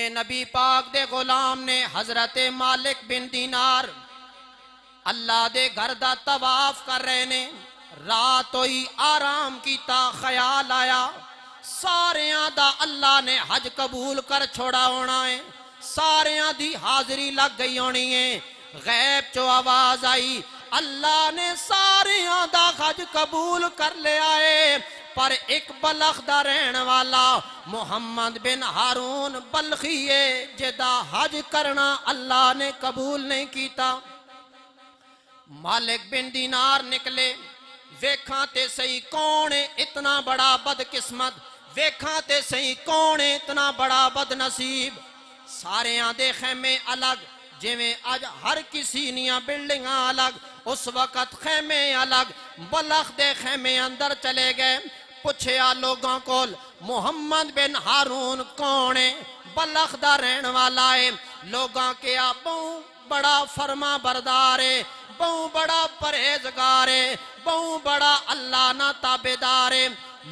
نبی پاک دے غلام نے حضرت مالک بن دینار اللہ دے گھر دا طواف کر رہے نے، رات ہوئی آرام کیتا، خیال آیا ساریاں دا اللہ نے حج قبول کر چھوڑا ہونا ہے، ساریاں دی حاضری لگ گئی ہونی ہے۔ غیب چو آواز آئی اللہ نے ساریاں دا حج قبول کر لیا ہے، پر ایک بلخ دا رہن والا محمد بن ہارون بلخی ہے جدا حج کرنا اللہ نے قبول نہیں کیتا۔ مالک بن دینار نکلے، ویکھاں تے صحیح کون ہے اتنا بڑا بدقسمت، ویکھاں تے صحیح کون ہے اتنا بڑا بد نصیب۔ سارے دے خیمے الگ، جویں اج ہر کسی نیاں بلڈنگاں الگ، اس وقت خیمے الگ۔ بلخ دے خیمے اندر چلے گئے، پوچھیا لوگوں کو محمد بن ہارون کون ہے؟ بلخ دا رہن والا ہے۔ لوگاں کیا بہوں بڑا فرما بردار ہے، بہوں بڑا پرہیزگار ہے، بہوں بڑا اللہ نہ تابعدار ہے۔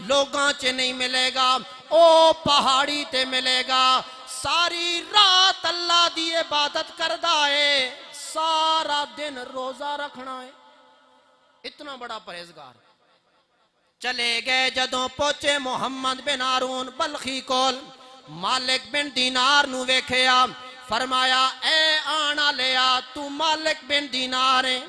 لوگاں چ نہیں ملے گا، او پہاڑی تے ملے گا، ساری رات اللہ دی عبادت کردہ ہے، سارا دن روزہ رکھنا ہے، اتنا بڑا پرہیزگار۔ چلے گئے جدوں پہنچے محمد بن ہارون بلخی کول، مالک بن دینار نو ویکھیا، فرمایا اے آنا لیا تو مالک بن دینار ہے؟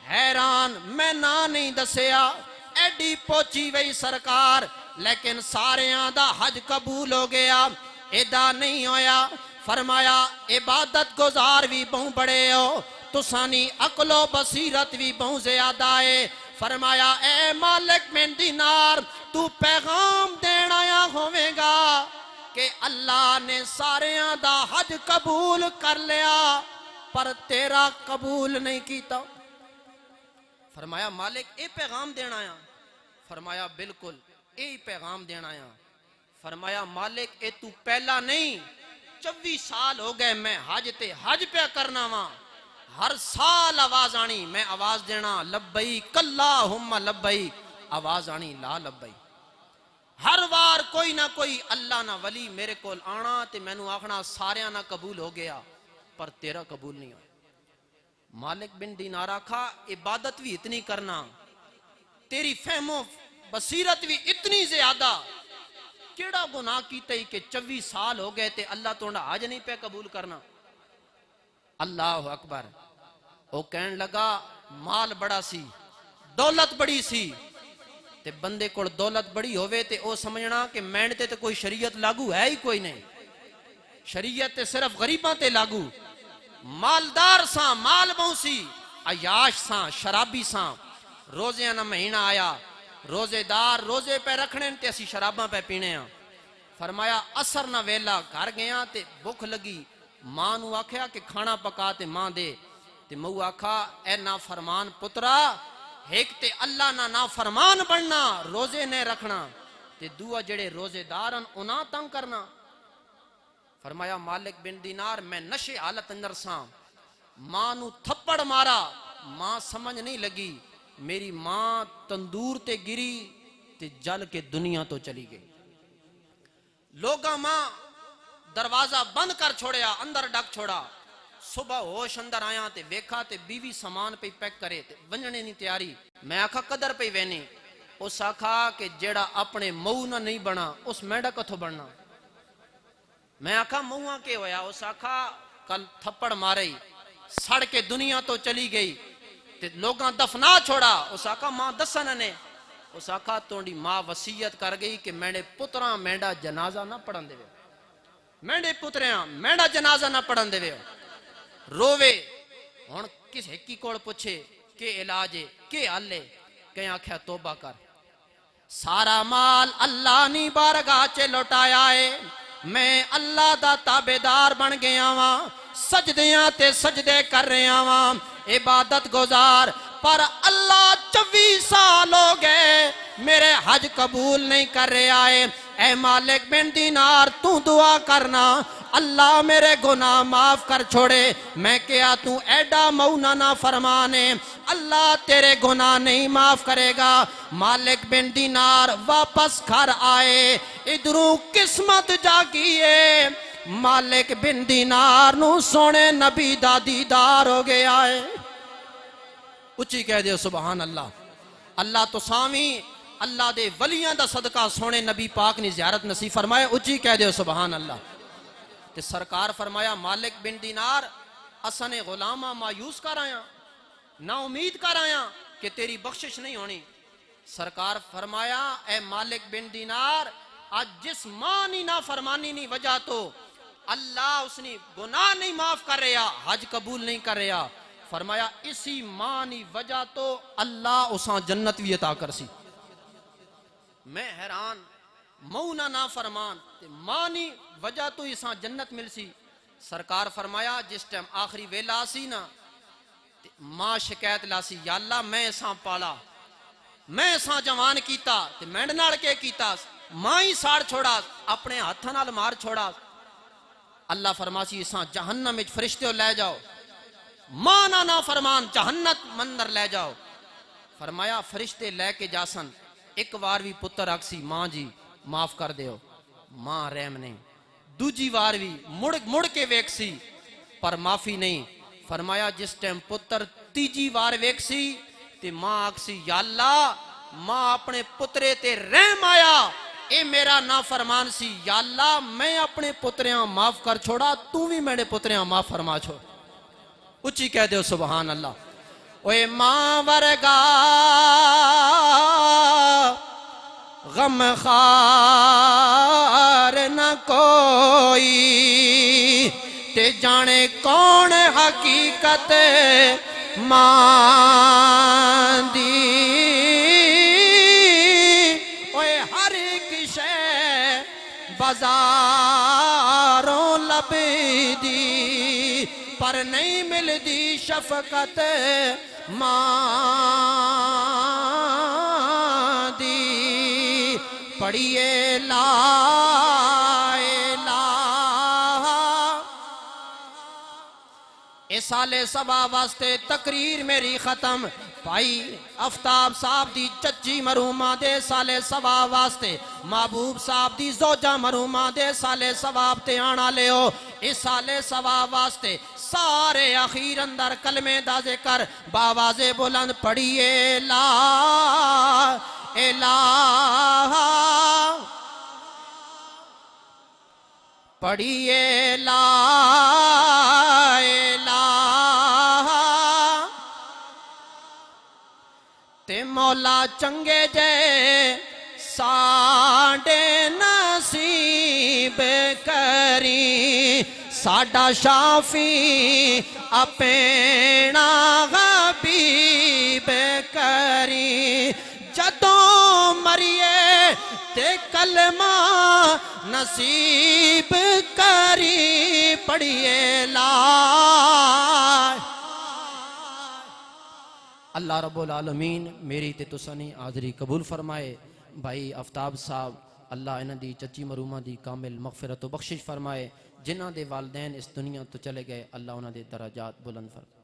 حیران میں نہ نہیں دسیا، ایڈی پوچھی وئی سرکار، لیکن ساریاں دا حج قبول ہو گیا، ایدہ نہیں ہویا۔ فرمایا عبادت گزار بھی بہوں بڑے ہو، تسانی عقل و بصیرت بھی بہوں زیادہ ہے۔ فرمایا اے مالک بن دینار تو پیغام دینا آیا ہوئے گا کہ اللہ نے ساریاں دا حج قبول کر لیا پر تیرا قبول نہیں کیتا۔ فرمایا مالک اے پیغام دینا آیا؟ فرمایا بالکل اے پیغام دینا آیا۔ فرمایا مالک اے تو پہلا نہیں، 24 سال ہو گئے میں حج تے حج پہ کرنا وا، ہر سال آواز آنی میں آواز دینا لبیک اللہم لبیک، آواز آنی لا لبیک۔ ہر وار کوئی نہ کوئی اللہ نہ ولی میرے کول آنا تے میں نو آخنا ساریاں نہ قبول ہو گیا پر تیرا قبول نہیں ہو۔ مالک بن دینار آکھا عبادت بھی اتنی کرنا، تیری فہم و بصیرت بھی اتنی زیادہ، کیڑا گناہ کیتے ہی کہ 24 سال ہو گئے تے اللہ تو حج نہیں پہ قبول کرنا۔ اللہ اکبر۔ وہ کہن لگا مال بڑا سی، دولت بڑی سی، تے بندے کو دولت بڑی ہوئے تے او سمجھنا کہ مینڈتے تے کوئی شریعت لاگو ہے ہی کوئی نہیں، شریعت تے صرف غریباں تے لاگو۔ مالدار ساں، مال بہوں سی، عیاش ساں، شرابی ساں۔ روزے نہ مہینہ آیا، روزے دار روزے پہ رکھنے تے اسی شراباں پہ پینے ہاں۔ فرمایا اثر نہ ویلا گھر گیا تے بھوک لگی، ماں نو آکھیا کہ کھانا پکا تے ماں دے، تے مو آکھا اے نافرمان پترا، ایک تے اللہ نہ فرمان بننا روزے نے رکھنا تے دعا جڑے روزے دارن انہاں تنگ کرنا۔ فرمایا مالک بن دینار میں نشے حالت اندر ساں، ماں نو تھپڑ مارا، ماں سمجھ نہیں لگی، میری ماں تندور تے گری تے جل کے دنیا تو چلی گئی۔ لوگاں ماں دروازہ بند کر چھوڑیا، اندر ڈک چھوڑا۔ صبح ہوش اندر آیا تے ویکھا تے بیوی سامان پہ پیک کرے تے ونجنے نہیں تیاری۔ میں آکھا قدر پہ وینی، اس آکھا کہ جیڑا اپنے مؤ نہ نہیں بنا اس میڈا کتھو بننا۔ میں آکھا مؤاں کے ہویا؟ اس آکھا کل تھپڑ مارئی، سڑ کے دنیا تو چلی گئی تے لوگاں دفنا چھوڑا۔ اس آکھا ماں دسن نے، اس آکھا توڑی ماں وصیت کر گئی کہ میرے پتراں میڈا جنازہ نہ پڑھن دے، میرے پتریاں میڈا جنازہ نہ پڑھن دے۔ رووے ہن کس ہکی کوڑ پوچھے کہ علاج ہے کہ حل ہے، کہ آکھیا توبہ کر، سارا مال اللہ نی بارگاہ چے لوٹایا ہے، میں اللہ دا تابعدار بن گیا ہاں، سجدیاں تے سجدے کر رہا ہاں، عبادت گزار، پر اللہ 24 سال ہو گئے میرے حج قبول نہیں کر رہا ہے۔ اے مالک بن دینار تو دعا کرنا اللہ میرے گناہ معاف کر چھوڑے۔ میں کیا تو ایڈا مونا نہ فرمانے، اللہ تیرے گناہ نہیں معاف کرے گا۔ مالک بن دینار واپس گھر آئے، ادھروں قسمت جاگیے، مالک بن دینار نو سونے نبی دا دیدار ہو گیا ہے. اچھی کہہ دیو سبحان اللہ. اللہ تو سامی اللہ دے ولیاں دا صدقہ سونے نبی پاک نے زیارت نصیب فرمائے. اچھی کہہ دیو سبحان اللہ. تے سرکار فرمایا مالک بن دینار اسن غلامہ مایوس کر آیا, نا امید کر آیا کہ تیری بخشش نہیں ہونی. سرکار فرمایا اے مالک بن دینار آج جس مانی نا فرمانی نہیں وجہ تو اللہ اس نے گناہ نہیں معاف کر رہا, حج قبول نہیں کر رہا. فرمایا اسی مانی وجہ تو اللہ اساں جنت بھی عطا کر سی. میں حیران مونا نا فرمان تے مانی وجہ تو اساں جنت مل سی. سرکار فرمایا جس ٹائم آخری ویلا سی نا ماں شکایت لاسی یا اللہ میں اساں پالا, میں اساں جوان کیتا تے مینڈ نال کے کیتا, ماں ہی ساڑ چھوڑا اپنے ہاتھاں نال مار چھوڑا. اللہ فرماسی اساں جہنم وچ فرشتے لے جاؤ, ماں نا فرمان جہنت مندر لے جاؤ. فرمایا فرشتے لے کے جاسن, ایک وار بھی پتر آکسی ماں جی معاف کر دیو, ماں رحم نہیں. دوجی وار بھی مڑ کے ویکسی پر معافی نہیں. فرمایا جس ٹائم پتر تیجی وار ویکسی تے ماں آکسی یا اللہ ماں اپنے پترے تے رحم آیا, اے میرا نافرمان سی, یا اللہ میں اپنے پتریاں معاف کر چھوڑا, تو بھی میرے پتریاں معاف فرما چھوڑ. اچھی کہہ دیو سبحان اللہ. اوے ماں ورگا غم خار نہ کوئی, تے جانے کون حقیقت ماں دی. اوے ہر ایک شے بازاروں لبدی پر نہیں ملدی شفقت ماں دی. پڑھیے لا الہ. اس سال سبا واسطے تقریر میری ختم. بھائی افتاب صاحب دی چچی مرحومہ دے سالے ثواب واسطے, محبوب صاحب دی زوجہ مرحومہ دے سالے ثواب تے آنا لے ہو. اس سالے ثواب واسطے سارے اخیر اندر کلمے دا ذکر باواز بلند پڑھیے لا الہ, پڑھیے لا الہ. تے مولا چنگے جے ساڈے نصیب کری, ساڈا شافی اپنا حبیب کری. جدوں مریے تے کلمہ نصیب کری, پڑھیے لا. اللہ رب العالمین میری تے تسانی حاضری قبول فرمائے. بھائی آفتاب صاحب اللہ انہاں دی چچی مرحومہ دی کامل مغفرت و بخشش فرمائے. جنہاں دے والدین اس دنیا تو چلے گئے اللہ انہاں دے درجات بلند فرمائے.